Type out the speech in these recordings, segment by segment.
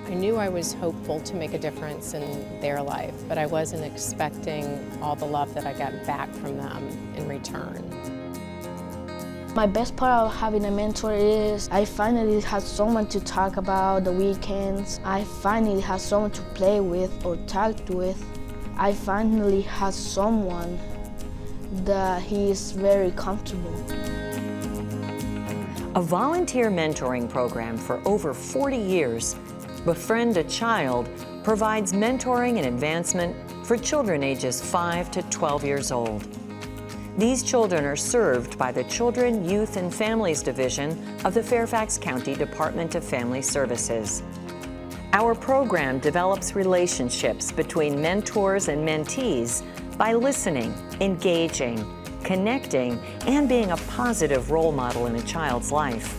I knew I was hopeful to make a difference in their life, but I wasn't expecting all the love that I got back from them in return. My best part of having a mentor is I finally have someone to talk about the weekends. I finally have someone to play with or talk with. I finally have someone that he is very comfortable. A volunteer mentoring program for over 40 years, Befriend-A-Child provides mentoring and advancement for children ages 5 to 12 years old. These children are served by the Children, Youth, and Families Division of the Fairfax County Department of Family Services. Our program develops relationships between mentors and mentees by listening, engaging, connecting, and being a positive role model in a child's life.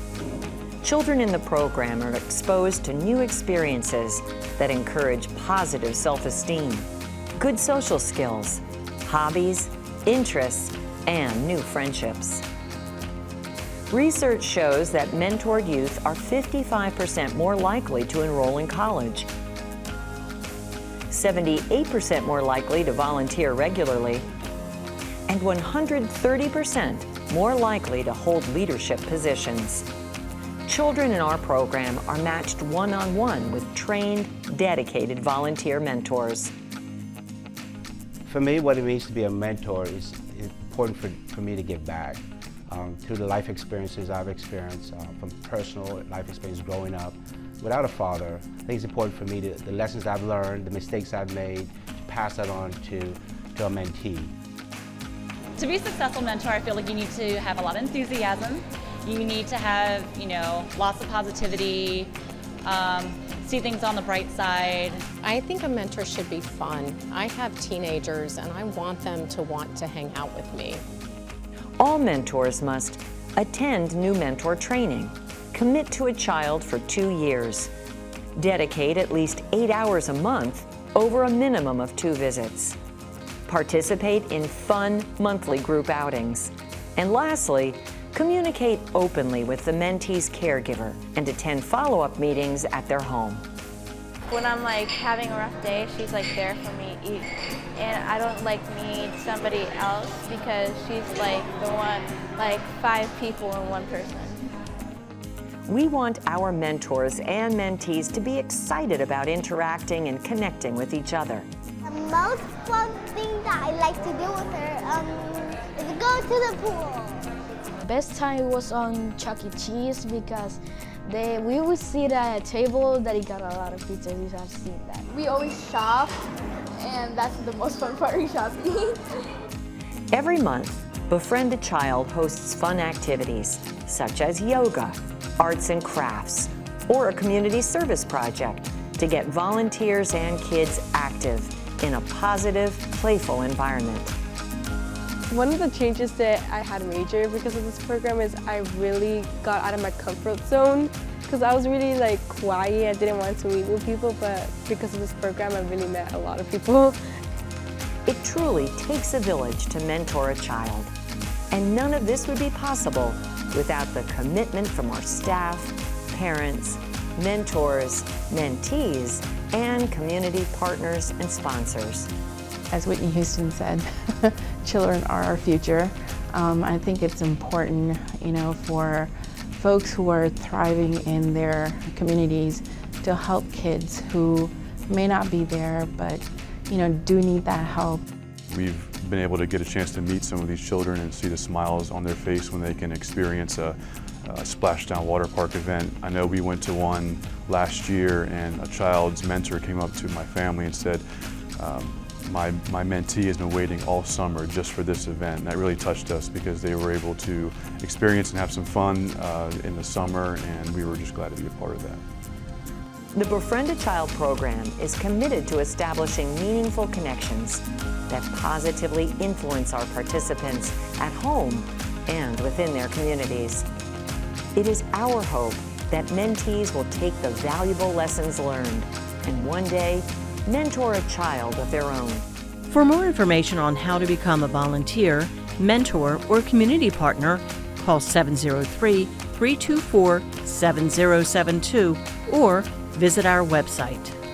Children in the program are exposed to new experiences that encourage positive self-esteem, good social skills, hobbies, interests, and new friendships. Research shows that mentored youth are 55% more likely to enroll in college, 78% more likely to volunteer regularly, and 130% more likely to hold leadership positions. Children in our program are matched one-on-one with trained, dedicated volunteer mentors. For me, what it means to be a mentor is important for me to give back through the life experiences I've experienced, from personal life experience growing up without a father. I think it's important for me the lessons I've learned, the mistakes I've made, to pass that on to a mentee. To be a successful mentor, I feel like you need to have a lot of enthusiasm. You need to have, lots of positivity, see things on the bright side. I think a mentor should be fun. I have teenagers and I want them to want to hang out with me. All mentors must attend new mentor training, commit to a child for 2 years, dedicate at least 8 hours a month over a minimum of 2 visits, participate in fun monthly group outings, and lastly, communicate openly with the mentee's caregiver and attend follow-up meetings at their home. When I'm having a rough day, she's there for me, and I don't need somebody else because she's the one, 5 people in one person. We want our mentors and mentees to be excited about interacting and connecting with each other. The most fun thing that I like to do with her is go to the pool. Best time was on Chuck E. Cheese because we would sit at a table that he got a lot of pizza. You have seen that. We always shop, and that's the most fun part of shopping. Every month, Befriend-A-Child hosts fun activities such as yoga, arts and crafts, or a community service project to get volunteers and kids active in a positive, playful environment. One of the changes that I had major because of this program is I really got out of my comfort zone because I was really quiet. I didn't want to meet new people, but because of this program, I really met a lot of people. It truly takes a village to mentor a child, and none of this would be possible without the commitment from our staff, parents, mentors, mentees, and community partners and sponsors. As Whitney Houston said, children are our future. I think it's important, for folks who are thriving in their communities to help kids who may not be there, but, do need that help. We've been able to get a chance to meet some of these children and see the smiles on their face when they can experience a splashdown water park event. I know we went to one last year and a child's mentor came up to my family and said, my mentee has been waiting all summer just for this event. And that really touched us because they were able to experience and have some fun in the summer, and we were just glad to be a part of that. The Befriend-A-Child program is committed to establishing meaningful connections that positively influence our participants at home and within their communities. It is our hope that mentees will take the valuable lessons learned and one day mentor a child of their own. For more information on how to become a volunteer, mentor, or community partner, call 703-324-7072 or visit our website.